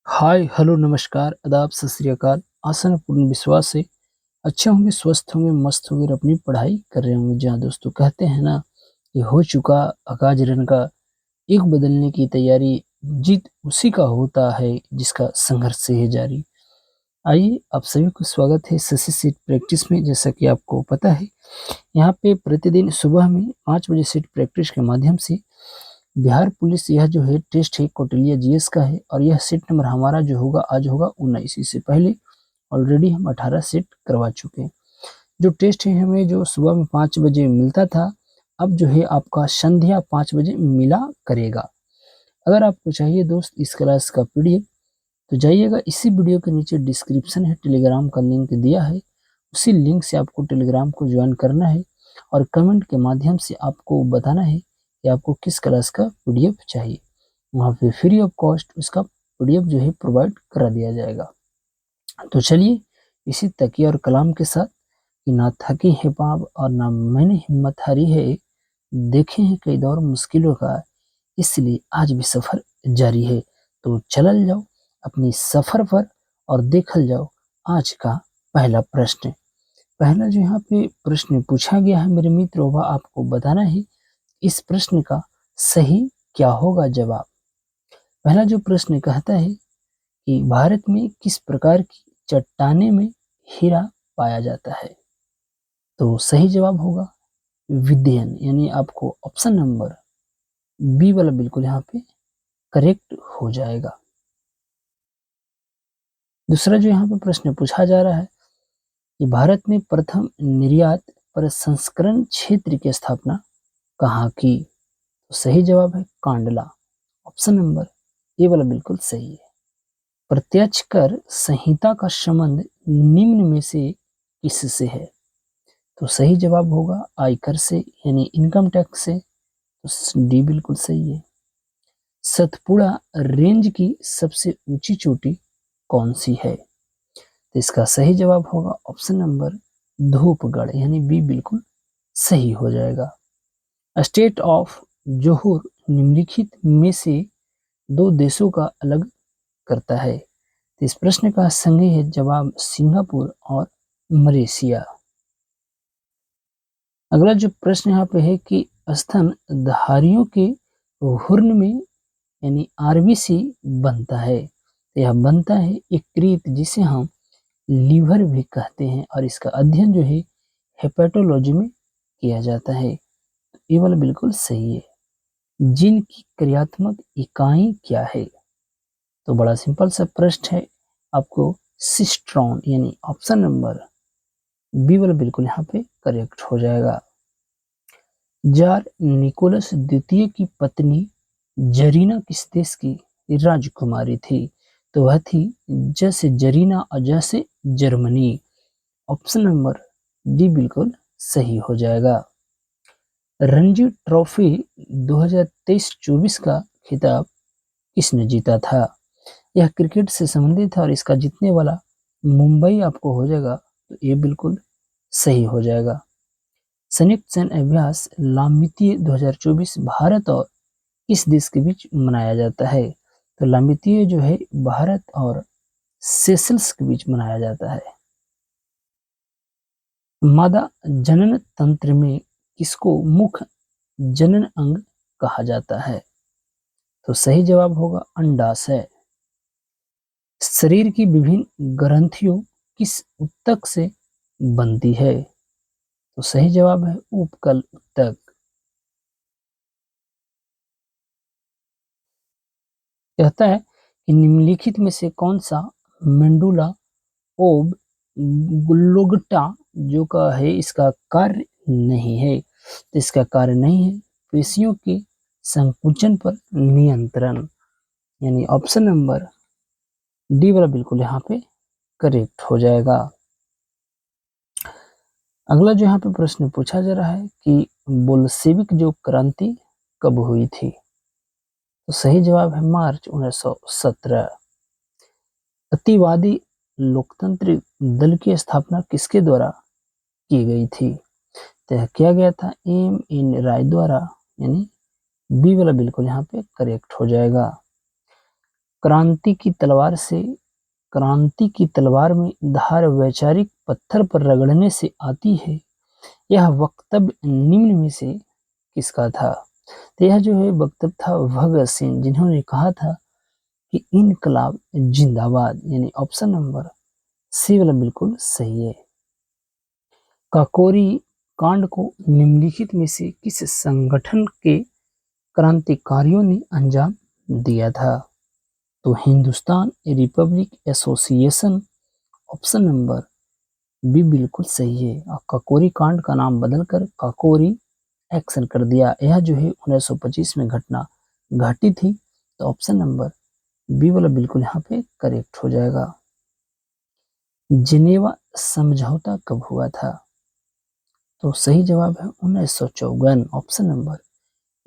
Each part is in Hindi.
हाय हेलो नमस्कार आदाब सत श्री अकाल। आशा है पूर्ण विश्वास से अच्छे होंगे, स्वस्थ होंगे, मस्त होंगे और अपनी पढ़ाई कर रहे होंगे। जहाँ दोस्तों कहते हैं ना कि हो चुका आगाज रन का, एक बदलने की तैयारी, जीत उसी का होता है जिसका संघर्ष से है जारी। आइए आप सभी को स्वागत है शशि सीट प्रैक्टिस में। जैसा कि आपको पता है, यहाँ पे प्रतिदिन सुबह में 5 बजे सीट प्रैक्टिस के माध्यम से बिहार पुलिस, यह जो है टेस्ट है कौटिल्य जीएस का है और यह सेट नंबर हमारा जो होगा आज होगा 19। इससे पहले ऑलरेडी हम 18 सेट करवा चुके हैं। जो टेस्ट है हमें जो सुबह में 5 बजे मिलता था, अब जो है आपका संध्या 5 बजे मिला करेगा। अगर आपको चाहिए दोस्त इस क्लास का पीडीएफ तो जाइएगा, इसी वीडियो के नीचे डिस्क्रिप्शन है, टेलीग्राम का लिंक दिया है। उसी लिंक से आपको टेलीग्राम को ज्वाइन करना है और कमेंट के माध्यम से आपको बताना है कि आपको किस क्लास का पीडीएफ चाहिए। वहाँ पे फ्री ऑफ कॉस्ट उसका पीडीएफ जो है प्रोवाइड करा दिया जाएगा। तो चलिए इसी तकिया और कलाम के साथ कि ना थकी है पाँव और ना मैंने हिम्मत हारी है, देखे हैं कई दौर मुश्किलों का, इसलिए आज भी सफर जारी है। तो चलल जाओ अपनी सफर पर और देखल जाओ आज का पहला प्रश्न। पहला जो यहाँ पे प्रश्न पूछा गया है मेरे मित्र, वह आपको बताना है इस प्रश्न का सही क्या होगा जवाब। पहला जो प्रश्न कहता है कि भारत में किस प्रकार की चट्टाने में हीरा पाया जाता है, तो सही जवाब होगा विध्यन, यानी आपको ऑप्शन नंबर बी वाला बिल्कुल यहाँ पे करेक्ट हो जाएगा। दूसरा जो यहाँ पे प्रश्न पूछा जा रहा है कि भारत में प्रथम निर्यात प्रसंस्करण क्षेत्र की स्थापना कहाँ की, तो सही जवाब है कांडला। ऑप्शन नंबर ए वाला बिल्कुल सही है। प्रत्यक्ष कर संहिता का संबंध निम्न में से किससे है, तो सही जवाब होगा आयकर से, यानी इनकम टैक्स से। तो डी बिल्कुल सही है। सतपुड़ा रेंज की सबसे ऊंची चोटी कौन सी है, तो इसका सही जवाब होगा ऑप्शन नंबर धूपगढ़, यानी बी बिल्कुल सही हो जाएगा। स्टेट ऑफ जोहर निम्नलिखित में से दो देशों का अलग करता है, तो इस प्रश्न का सही है जवाब सिंगापुर और मलेशिया। अगला जो प्रश्न यहाँ पे है कि स्तनधारियों के हुर्न में यानी आरबीसी बनता है, तो यह बनता है यकृत, जिसे हम लीवर भी कहते हैं और इसका अध्ययन जो है हेपेटोलॉजी में किया जाता है। तो ये वाला बिल्कुल सही है। जीन की क्रियात्मक इकाई क्या है, तो बड़ा सिंपल सा प्रश्न है, आपको सिस्ट्रॉन, यानी ऑप्शन नंबर बी वाला बिल्कुल यहाँ पे करेक्ट हो जाएगा। जार निकोलस द्वितीय की पत्नी जरीना किस देश की राजकुमारी थी, तो वह थी जैसे जरीना और जैसे जर्मनी। ऑप्शन नंबर डी बिल्कुल सही हो जाएगा। रणजी ट्रॉफी 2023-24 का खिताब किसने जीता था, यह क्रिकेट से संबंधित है और इसका जीतने वाला मुंबई आपको हो जाएगा, तो ये बिल्कुल सही हो जाएगा। संयुक्त सैन्य अभ्यास लामितीय 2024 भारत और किस देश के बीच मनाया जाता है, तो लामितीय जो है भारत और सेशल्स के बीच मनाया जाता है। मादा जनन तंत्र में किसको मुख्य जनन अंग कहा जाता है, तो सही जवाब होगा अंडाशय। शरीर की विभिन्न ग्रंथियों किस ऊतक से बनती है, तो सही जवाब है उपकल ऊतक। कहता है कि निम्नलिखित में से कौन सा मेंडुला ओब ग्लुगटा जो का है इसका कार्य नहीं है, तो इसका कार्य नहीं है पेशियों के संकुचन पर नियंत्रण, यानी ऑप्शन नंबर डी वाला बिल्कुल यहाँ पे करेक्ट हो जाएगा। अगला जो यहाँ पे प्रश्न पूछा जा रहा है कि बोल्शेविक जो क्रांति कब हुई थी, तो सही जवाब है मार्च 1917। अतिवादी लोकतांत्रिक दल की स्थापना किसके द्वारा की गई थी, तो यह किया गया था एम एन राय द्वारा, यानी बी वाला बिल्कुल यहाँ पे करेक्ट हो जाएगा। क्रांति की तलवार में धार वैचारिक पत्थर पर रगड़ने से आती है। यह वक्तव्य निम्न में से किसका था? तो यह जो है वक्तव्य था भगत सिंह, जिन्होंने कहा था कि इनकलाब जिंदाबाद, यानी ऑप्शन नंबर सी वाला बिल्कुल सही है। काकोरी कांड को निम्नलिखित में से किस संगठन के क्रांतिकारियों ने अंजाम दिया था? तो Hindustan Republic Association, option number B बिल्कुल सही है। और काकोरी कांड का नाम बदलकर काकोरी एक्शन कर दिया। यह जो है 1925 में घटना घटी थी। तो ऑप्शन नंबर बी वाला बिल्कुल यहाँ पे करेक्ट हो जाएगा। जिनेवा समझौता कब हुआ था? तो सही जवाब है 1954, ऑप्शन नंबर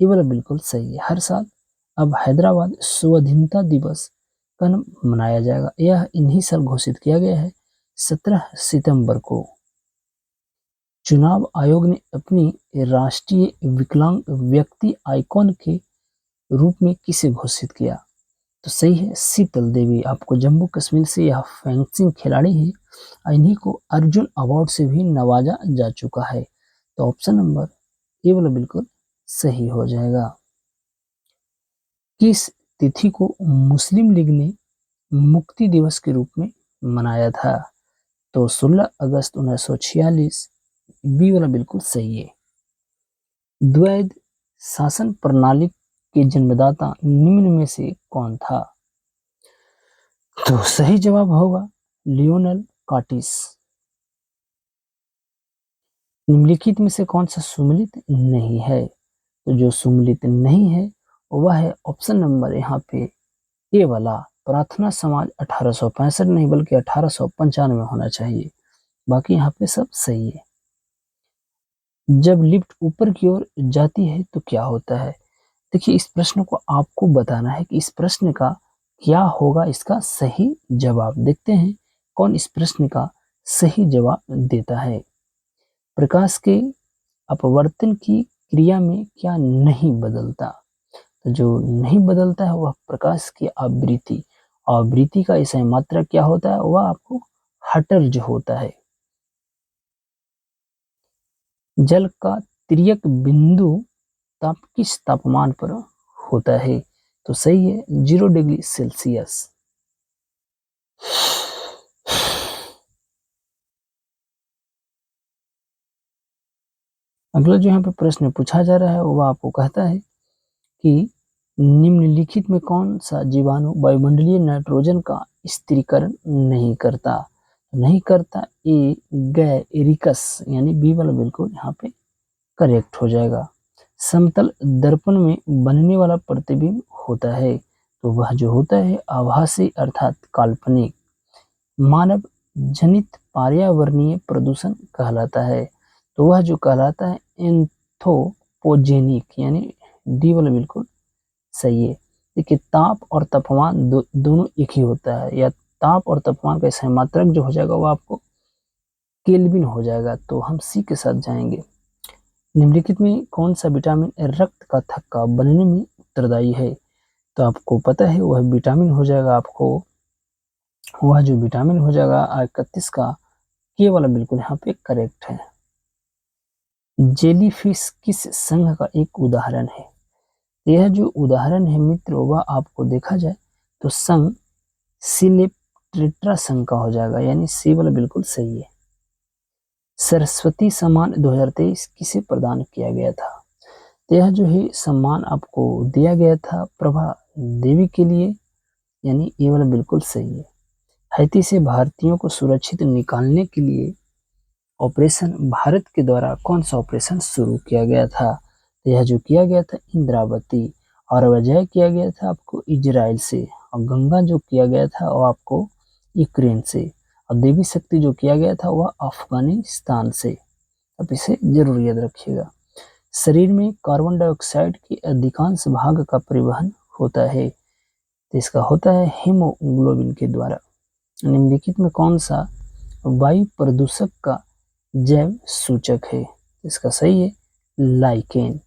ए वाला बिल्कुल सही है। हर साल अब हैदराबाद स्वाधीनता दिवस कब मनाया जाएगा? यह इन्हीं साल घोषित किया गया है, 17 सितंबर को। चुनाव आयोग ने अपनी राष्ट्रीय विकलांग व्यक्ति आइकॉन के रूप में किसे घोषित किया? तो सही है शीतल देवी। आपको जम्मू कश्मीर से यह फेंसिंग खिलाड़ी है, इन्हीं को अर्जुन अवार्ड से भी नवाजा जा चुका है। तो ऑप्शन नंबर ए वाला बिल्कुल सही हो जाएगा। किस तिथि को मुस्लिम लीग ने मुक्ति दिवस के रूप में मनाया था? तो 16 अगस्त 1946, बी वाला बिल्कुल सही है। द्वैध शासन प्रणाली के जन्मदाता निम्न में से कौन था? तो सही जवाब होगा लियोनल काटिस। निम्नलिखित में से कौन सा सुमेलित नहीं है? तो जो सुमेलित नहीं है वह है ऑप्शन नंबर यहाँ पे ए वाला, प्रार्थना समाज 1865 नहीं बल्कि 1895 होना चाहिए। बाकी यहाँ पे सब सही है। जब लिफ्ट ऊपर की ओर जाती है तो क्या होता है? देखिए इस प्रश्न को आपको बताना है कि इस प्रश्न का क्या होगा इसका सही जवाब। देखते हैं कौन इस प्रश्न का सही जवाब देता है। प्रकाश के अपवर्तन की क्रिया में क्या नहीं बदलता? तो जो नहीं बदलता है वह प्रकाश की आवृत्ति। आवृत्ति का इसे मात्रा क्या होता है? वह आपको हर्ट्ज होता है। जल का तिर्यक बिंदु किस तापमान पर होता है? तो सही है 0 डिग्री सेल्सियस। अगला जो यहाँ पे प्रश्न पूछा जा रहा है वो आपको कहता है कि निम्नलिखित में कौन सा जीवाणु वायुमंडलीय नाइट्रोजन का स्थिरीकरण नहीं करता? ए गैरिकस, यानी बी वाला बिल्कुल यहाँ पे करेक्ट हो जाएगा। समतल दर्पण में बनने वाला प्रतिबिंब होता है, तो वह जो होता है आभासी अर्थात काल्पनिक। मानव जनित पर्यावरणीय प्रदूषण कहलाता है, तो वह जो कहलाता है एंथ्रोपोजेनिक, यानी डी वाला बिल्कुल सही है। देखिए ताप और तापमान दोनों एक ही होता है, या ताप और तापमान का सही मात्रक जो हो जाएगा वो आपको केल्विन हो जाएगा। तो हम सी के साथ जाएंगे। निम्नलिखित में कौन सा विटामिन रक्त का थक्का बनने में उत्तरदायी है? तो आपको पता है वह विटामिन हो जाएगा, आपको वह जो विटामिन हो जाएगा 31 का के वाला बिल्कुल यहाँ पे करेक्ट है। जेलीफिश किस संघ का एक उदाहरण है? यह जो उदाहरण है मित्र वह आपको देखा जाए तो संघ सिलेप्ट्रेट्रा संघ का हो जाएगा, यानी सी वाला बिल्कुल सही है। सरस्वती सम्मान 2023 किसे प्रदान किया गया था? तो यह जो है सम्मान आपको दिया गया था प्रभा देवी के लिए, यानी ये वाला बिल्कुल सही है। हैती से भारतीयों को सुरक्षित निकालने के लिए ऑपरेशन भारत के द्वारा कौन सा ऑपरेशन शुरू किया गया था? तो यह जो किया गया था इंद्रावती, और वजह किया गया था आपको इजराइल से, और गंगा जो किया गया था वो आपको यूक्रेन से, और देवी शक्ति जो किया गया था वह अफगानिस्तान से। अब इसे जरूर याद रखिएगा। शरीर में कार्बन डाइऑक्साइड के अधिकांश भाग का परिवहन होता है, तो इसका होता है हीमोग्लोबिन के द्वारा। निम्नलिखित में कौन सा वायु प्रदूषक का जैव सूचक है? इसका सही है लाइकेन।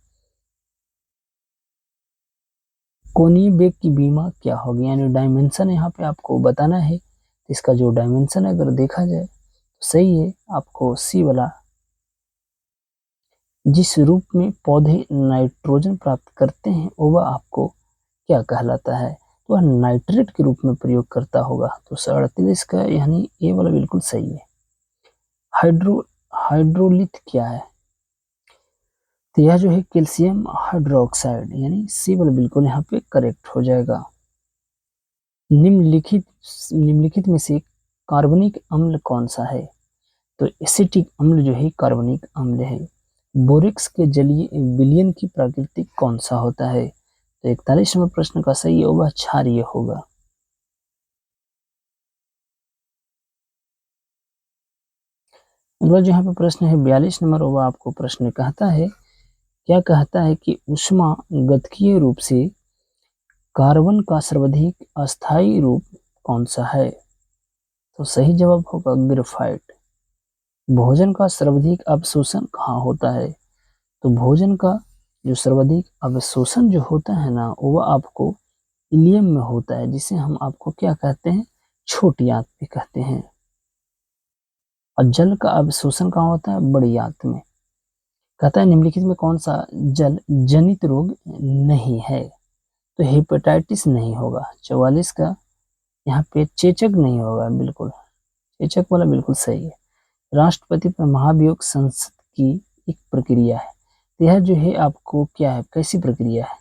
कोणीय वेग की बीमा क्या होगी, यानी डायमेंशन यहाँ पे आपको बताना है। इसका जो डायमेंशन अगर देखा जाए तो सही है आपको सी वाला। जिस रूप में पौधे नाइट्रोजन प्राप्त करते हैं वह आपको क्या कहलाता है, तो वह नाइट्रेट के रूप में प्रयोग करता होगा। तो 38 का यानी ए वाला बिल्कुल सही है। हाइड्रोलिथ क्या है, तो यह जो है कैल्शियम हाइड्रोक्साइड, यानी सी वाला बिल्कुल यहाँ पे करेक्ट हो जाएगा। निम्नलिखित में से कार्बनिक अम्ल कौन सा है, तो एसिटिक अम्ल जो है कार्बनिक अम्ल है। बोरेक्स के जलीय विलयन की प्राकृतिक कौन सा होता है, तो 41 नंबर प्रश्न का सही है वह क्षारीय होगा। अगला जो यहाँ पे प्रश्न है 42 नंबर, वह आपको प्रश्न कहता है, क्या कहता है कि ऊष्मागतिकीय रूप से कार्बन का सर्वाधिक अस्थायी रूप कौन सा है, तो सही जवाब होगा ग्रेफाइट। भोजन का सर्वाधिक अवशोषण कहाँ होता है, तो भोजन का जो सर्वाधिक अवशोषण जो होता है ना वो आपको इलियम में होता है, जिसे हम आपको क्या कहते हैं, छोटी आंत भी कहते हैं। और जल का अवशोषण कहाँ होता है, बड़ी आंत में। कहता है निम्नलिखित में कौन सा जल जनित रोग नहीं है, तो हेपेटाइटिस नहीं होगा। 44 का यहाँ पे चेचक नहीं होगा, बिल्कुल चेचक वाला बिल्कुल सही है। राष्ट्रपति पर महाभियोग संसद की एक प्रक्रिया है, तो यह जो है आपको क्या है, कैसी प्रक्रिया है,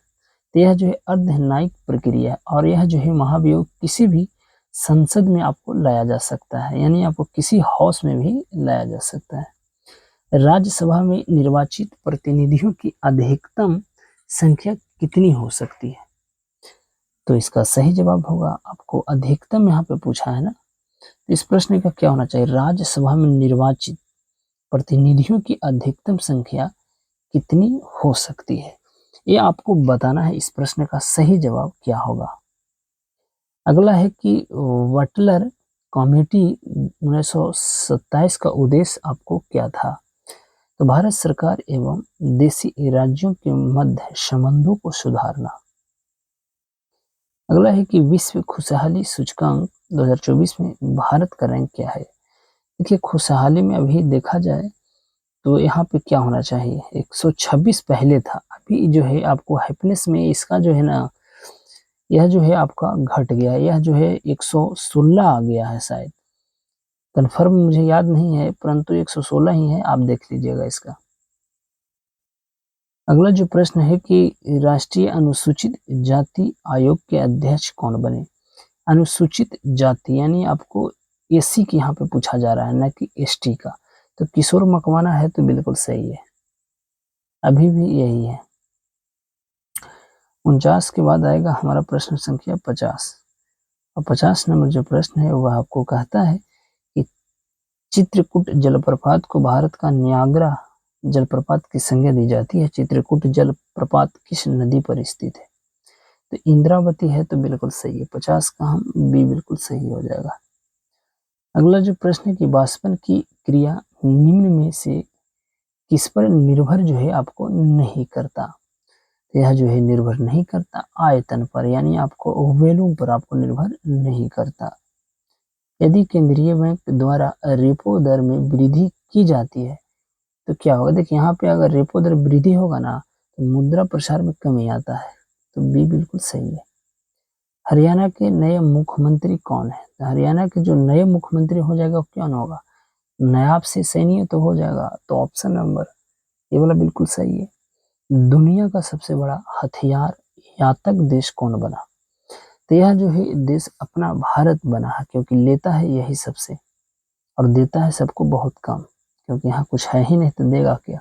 तो यह जो है अर्धन्यायिक प्रक्रिया है। और यह जो है महाभियोग किसी भी संसद में आपको लाया जा सकता है, यानी आपको किसी हाउस में भी लाया जा सकता है। राज्यसभा में निर्वाचित प्रतिनिधियों की अधिकतम संख्या कितनी हो सकती है, तो इसका सही जवाब होगा आपको अधिकतम, यहाँ पे पूछा है ना, तो इस प्रश्न का क्या होना चाहिए, राज्यसभा में निर्वाचित प्रतिनिधियों की अधिकतम संख्या कितनी हो सकती है, ये आपको बताना है। इस प्रश्न का सही जवाब क्या होगा। अगला है कि वटलर कमेटी 1927 का उद्देश्य आपको क्या था, तो भारत सरकार एवं देशी राज्यों के मध्य संबंधों को सुधारना। अगला है कि विश्व खुशहाली सूचकांक 2024 में भारत का रैंक क्या है। देखिए खुशहाली में अभी देखा जाए तो यहाँ पे क्या होना चाहिए, 126 पहले था, अभी जो है आपको हैप्पीनेस में इसका जो है ना, यह जो है आपका घट गया, यह जो है 116 आ गया है शायद, कन्फर्म मुझे याद नहीं है, परंतु 116 ही है, आप देख लीजिएगा इसका। अगला जो प्रश्न है कि राष्ट्रीय अनुसूचित जाति आयोग के अध्यक्ष कौन बने। अनुसूचित जाति यानी आपको एससी की यहाँ पे पूछा जा रहा है, ना कि एसटी का, तो किशोर मकवाना है, तो बिल्कुल सही है, अभी भी यही है। 49 के बाद आएगा हमारा प्रश्न संख्या 50, और 50 नंबर जो प्रश्न है वह आपको कहता है कि चित्रकूट जलप्रपात को भारत का नियाग्रा जलप्रपात की संज्ञा दी जाती है। चित्रकूट जलप्रपात किस नदी पर स्थित है, तो इंद्रावती है, तो बिल्कुल सही है। 50 का हम बी बिल्कुल सही हो जाएगा। अगला जो प्रश्न है कि वाष्पन की क्रिया निम्न में से किस पर निर्भर जो है आपको नहीं करता, यह जो है निर्भर नहीं करता आयतन पर, यानी आपको वॉल्यूम पर आपको निर्भर नहीं करता। यदि केंद्रीय बैंक द्वारा रेपो दर में वृद्धि की जाती है तो क्या होगा, देखिए यहाँ पे अगर रेपो दर वृद्धि होगा ना तो मुद्रा प्रसार में कमी आता है, तो बी बिल्कुल सही है। हरियाणा के नए मुख्यमंत्री कौन है, तो हरियाणा के जो नए मुख्यमंत्री हो जाएगा वो कौन होगा, नायाब से सैनी तो हो जाएगा, तो ऑप्शन नंबर ये वाला बिल्कुल सही है। दुनिया का सबसे बड़ा हथियार यातक देश कौन बना, तो यह जो है देश अपना भारत बना है, क्योंकि लेता है यही सबसे और देता है सबको बहुत कम, क्योंकि यहाँ कुछ है ही नहीं तो देगा क्या।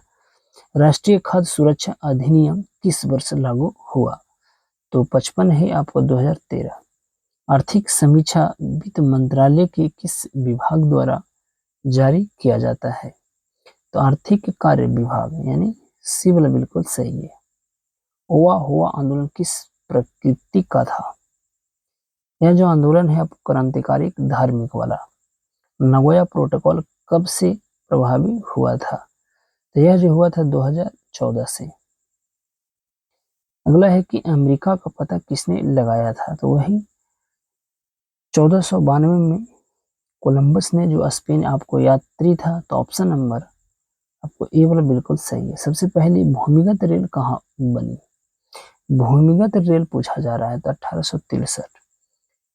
राष्ट्रीय खाद्य सुरक्षा अधिनियम किस वर्ष लागू हुआ, तो 55 है आपको 2013। आर्थिक समीक्षा वित्त मंत्रालय के किस विभाग द्वारा जारी किया जाता है, तो आर्थिक कार्य विभाग, यानी सी वाला बिल्कुल सही है। ओवा हुआ आंदोलन किस प्रकृति का था, यह जो आंदोलन है आपको क्रांतिकारी धार्मिक वाला। नगोया प्रोटोकॉल कब से प्रभावी हुआ था, तो यह जो हुआ था 2014 से। अगला है कि अमेरिका का पता किसने लगाया था, तो वही 1492 में कोलंबस ने, जो स्पेन आपको यात्री था। तो ऑप्शन नंबर आपको ए वाला बिल्कुल सही है। सबसे पहले भूमिगत रेल कहाँ बनी? भूमिगत रेल पूछा जा रहा है तो 1863।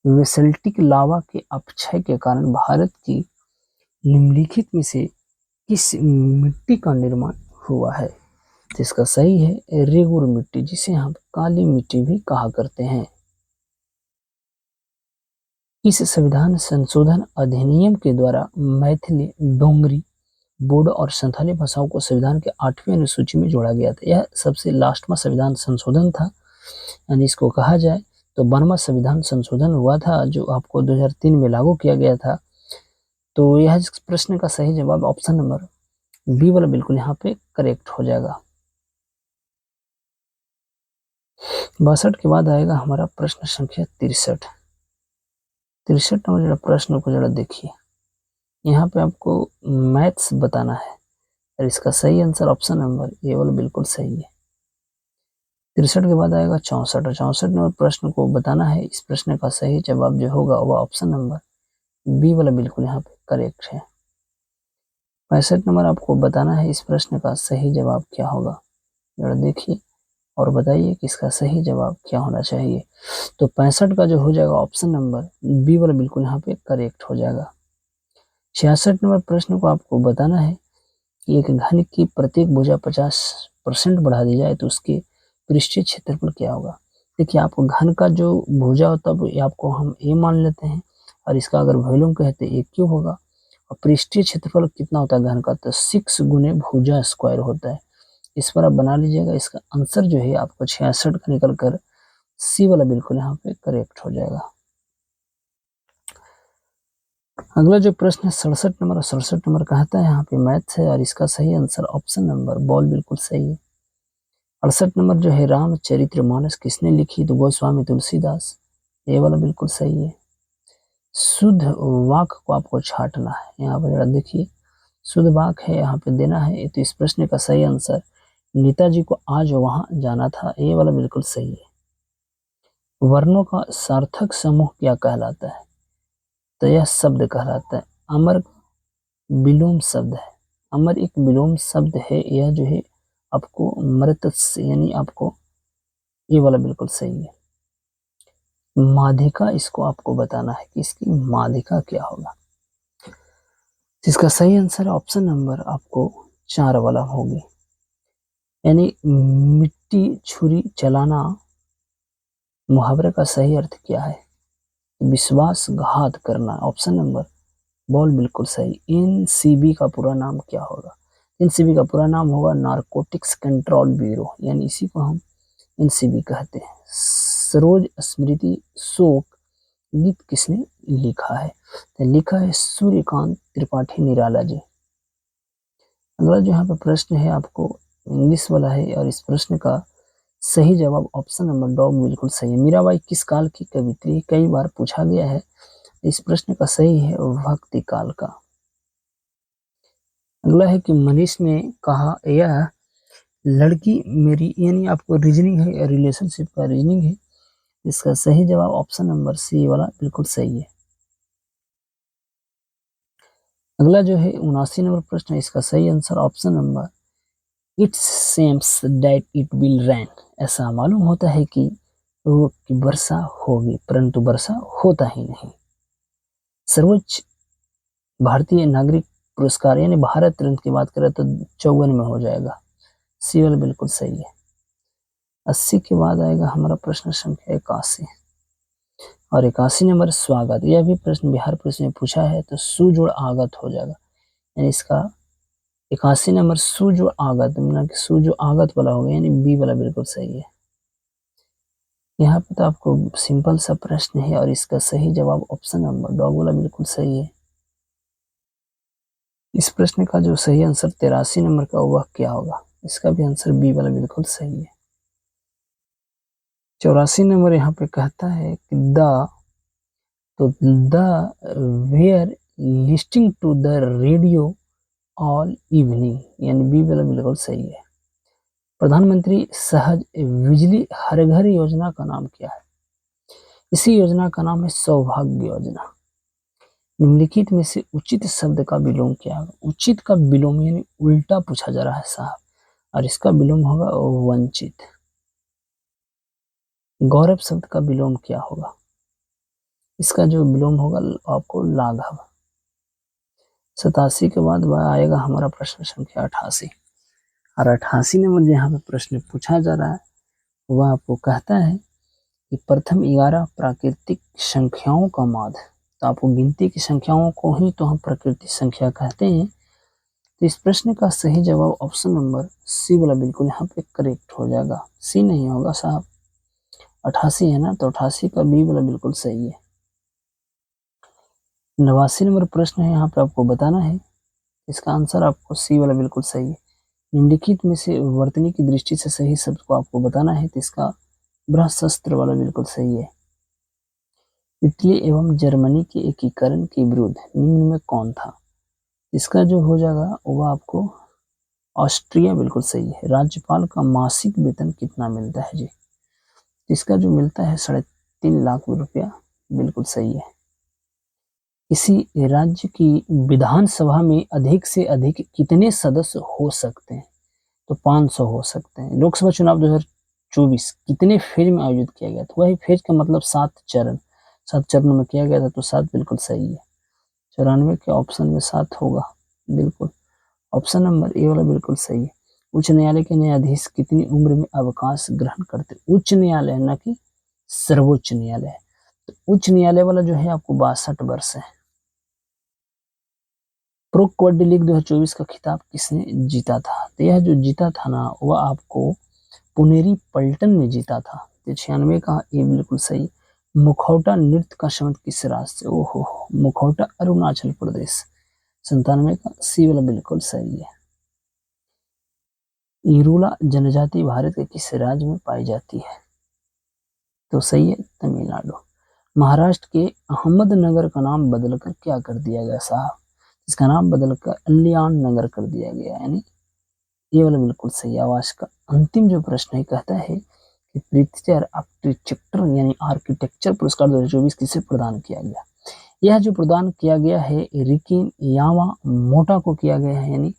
बेसाल्टिक लावा के अपक्षय के कारण भारत की निम्नलिखित में से किस मिट्टी का निर्माण हुआ है? तो इसका सही है रेगुर मिट्टी, जिसे हम काली मिट्टी भी कहा करते हैं। इस संविधान संशोधन अधिनियम के द्वारा मैथिली, डोंगरी, बोडो और संथाली भाषाओं को संविधान के 8वीं अनुसूची में जोड़ा गया था। यह सबसे लास्ट में संविधान संशोधन था, यानी इसको कहा जाए तो 12वां संविधान संशोधन हुआ था, जो आपको 2003 में लागू किया गया था। तो यह प्रश्न का सही जवाब ऑप्शन नंबर बी वाला बिल्कुल यहाँ पे करेक्ट हो जाएगा। 62 के बाद आएगा हमारा प्रश्न संख्या 63। 63 नंबर जरा प्रश्न को जरा देखिए। यहाँ पे आपको मैथ्स बताना है और इसका सही आंसर ऑप्शन नंबर ए वाला बिल्कुल सही है। 63 के बाद आएगा 64 और 64 नंबर प्रश्न को बताना है। इस प्रश्न का सही जवाब जो होगा वह ऑप्शन नंबर बी वाला बिल्कुल यहाँ पे करेक्ट है। 65 नंबर आपको बताना है इस प्रश्न का सही जवाब क्या होगा, जरा देखिए और बताइए कि इसका सही जवाब क्या होना चाहिए। तो 65 का जो हो जाएगा ऑप्शन नंबर बी वाला बिल्कुल यहाँ पे करेक्ट हो जाएगा। 66 नंबर प्रश्न को आपको बताना है कि एक घन की प्रत्येक भुजा 50% बढ़ा दी जाए तो उसके पृष्ठीय क्षेत्रफल क्या होगा। देखिए, आपको घन का जो भुजा होता है आपको हम ए मान लेते हैं और इसका अगर वॉल्यूम कहते हैं ए क्यूब होगा और पृष्ठीय क्षेत्रफल कितना होता है घन का, तो 6 गुने भुजा स्क्वायर होता है। इस पर आप बना लीजिएगा। इसका आंसर जो है आपको 66 का निकल कर सी वाला बिल्कुल यहाँ पे करेक्ट हो जाएगा। अगला जो प्रश्न है 67 नंबर, और 67 नंबर कहता है यहाँ पे मैथ्स है और इसका सही आंसर ऑप्शन नंबर बॉल बिल्कुल सही है। 68 नंबर जो है रामचरितमानस किसने लिखी, तो गोस्वामी तुलसीदास, ये वाला बिल्कुल सही है। शुद्ध वाक्य को आपको छाटना है, यहाँ पर जरा देखिए शुद्ध वाक्य है यहाँ पे देना है। तो इस प्रश्न का सही आंसर नेताजी को आज वहां जाना था, ये वाला बिल्कुल सही है। वर्णों का सार्थक समूह क्या कहलाता है, तो यह शब्द कहलाता है अमर विलोम शब्द है। अमर एक विलोम शब्द है, यह जो है आपको मृत से, यानी आपको ये वाला बिल्कुल सही है। माध्यिका, इसको आपको बताना है कि इसकी माध्यिका क्या होगा। इसका सही आंसर ऑप्शन नंबर आपको 4 वाला होगी, यानी मिट्टी छुरी चलाना मुहावरे का सही अर्थ क्या है, विश्वासघात करना। ऑप्शन नंबर बॉल बिल्कुल सही। एनसीबी का पूरा नाम क्या होगा, एनसीबी का पूरा नाम होगा नारकोटिक्स कंट्रोल ब्यूरो, यानी इसी को हम एनसीबी कहते हैं। सरोज स्मृति शोक गीत किसने लिखा है, तो लिखा है सूर्यकांत त्रिपाठी निराला जी। अगला जो यहाँ पे प्रश्न है आपको इंग्लिश वाला है और इस प्रश्न का सही जवाब ऑप्शन नंबर डॉग बिल्कुल सही है। मीराबाई किस काल की कवित्री, कई बार पूछा गया है। इस प्रश्न का सही है भक्ति काल का। अगला है कि मनीष ने कहा यह लड़की मेरी, यानी आपको रीजनिंग है, रिलेशनशिप का रीजनिंग है। इसका सही जवाब ऑप्शन नंबर सी वाला बिल्कुल सही है। अगला जो है 79 नंबर प्रश्न है, इसका सही answer option number it's seems that it will rain. ऐसा मालूम होता है कि वर्षा होगी, परंतु वर्षा होता ही नहीं। सर्वोच्च भारतीय नागरिक पुरस्कार यानी भारत रत्न की बात करें तो 54 में हो जाएगा, सी वाला बिल्कुल सही है। 80 के बाद आएगा हमारा प्रश्न संख्या 81 और 81 नंबर स्वागत। यह भी प्रश्न बिहार पुलिस में पूछा है, तो सुजोड़ आगत हो जाएगा, यानी इसका 81 नंबर सुजोड़ आगत, मतलब सुजोड़ आगत वाला होगा, यानी बी वाला बिल्कुल सही है। यहाँ पे तो आपको सिंपल सा प्रश्न है और इसका सही जवाब ऑप्शन नंबर डॉग वाला बिल्कुल सही है। इस प्रश्न का जो सही आंसर 83 नंबर का वह क्या होगा, इसका भी आंसर बी वाला बिल्कुल सही है। 84 नंबर यहाँ पे कहता है कि तो the were listing to the radio all evening, यानी बी वाला बिल्कुल सही है। प्रधानमंत्री सहज बिजली हर घर योजना का नाम क्या है? इसी योजना का नाम है सौभाग्य योजना। निम्नलिखित में से उचित शब्द का विलोम क्या है? उचित का विलोम यानी उल्टा पूछा जा रहा है साहब, और इसका विलोम होगा वंचित। गौरव शब्द का विलोम क्या होगा? इसका जो विलोम होगा आपको लाघव। 87 के बाद वह आएगा हमारा प्रश्न संख्या 88, और 88 नंबर यहाँ पे प्रश्न पूछा जा रहा है वह आपको कहता है कि प्रथम 11 प्राकृतिक संख्याओं का माध्य। तो आपको गिनती की संख्याओं को ही तो हम प्राकृतिक संख्या कहते हैं। तो इस प्रश्न का सही जवाब ऑप्शन नंबर सी वाला बिल्कुल यहाँ पे करेक्ट हो जाएगा। सी नहीं होगा साहब, 88 है ना, तो 88 का बी वाला बिल्कुल सही है। 89 नंबर प्रश्न है, यहाँ पे आपको बताना है, इसका आंसर आपको सी वाला बिल्कुल सही है। निम्नलिखित में से वर्तनी की दृष्टि से सही शब्द को आपको बताना है, तो इसका बृहस्पत्र वाला बिल्कुल सही है। इटली एवं जर्मनी के एकीकरण के विरुद्ध निम्न में कौन था? इसका जो हो जाएगा वह आपको ऑस्ट्रिया बिल्कुल सही है। राज्यपाल का मासिक वेतन कितना मिलता है जी? इसका जो मिलता है 3.5 लाख रुपया, बिल्कुल सही है। किसी राज्य की विधानसभा में अधिक से अधिक कितने सदस्य हो सकते हैं? तो 500 हो सकते हैं। लोकसभा चुनाव 2024 कितने फेज में आयोजित किया गया था? वही फेज का मतलब 7 चरण, 7 चरणों में किया गया था, तो 7 बिल्कुल सही है। 94 के ऑप्शन में 7 होगा, बिल्कुल ऑप्शन नंबर ए वाला बिल्कुल सही है। उच्च न्यायालय के न्यायाधीश कितनी उम्र में अवकाश ग्रहण करते? उच्च न्यायालय न कि सर्वोच्च न्यायालय। तो उच्च न्यायालय वाला जो है आपको 62 वर्ष है। प्रो कबड्डी लीग 2024 का खिताब किसने जीता था? तो यह जो जीता था ना वह आपको पुनेरी पल्टन ने जीता था। तो 96 का ये बिल्कुल सही। मुखौटा नृत्य का संबंध किस राज्य से? ओहो, मुखौटा अरुणाचल प्रदेश। 97 का सी वाला बिल्कुल सही है। इरूला जनजाति भारत के किस राज्य में पाई जाती है? तो सही है, तमिलनाडु। महाराष्ट्र के अहमदनगर का नाम बदलकर क्या कर दिया गया साहब? इसका नाम बदलकर कल्याण नगर कर दिया गया, यानी ये वाला बिल्कुल सही। आवास का अंतिम जो प्रश्न है कहता है कि प्रित्जर आर्किटेक्चर यानी आर्किटेक्चर पुरस्कार 2024 किसे प्रदान किया गया? यह जो प्रदान किया गया है रिकी यामामोटो को किया गया है, यानी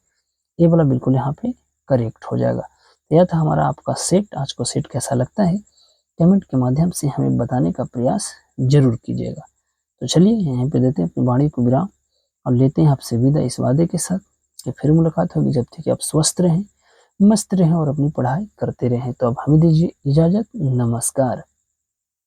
ये वाला बिल्कुल यहाँ पे करेक्ट हो जाएगा। तो यह था हमारा आपका सेट। आज को सेट कैसा लगता है कमेंट के माध्यम से हमें बताने का प्रयास जरूर कीजिएगा। तो चलिए यहाँ पे देते हैं अपनी वाणी को विराम और लेते हैं आपसे विदा इस वादे के साथ कि फिर मुलाकात होगी। जब तक कि आप स्वस्थ रहें, मस्त रहें और अपनी पढ़ाई करते रहें। तो अब हमें दीजिए इजाजत, नमस्कार।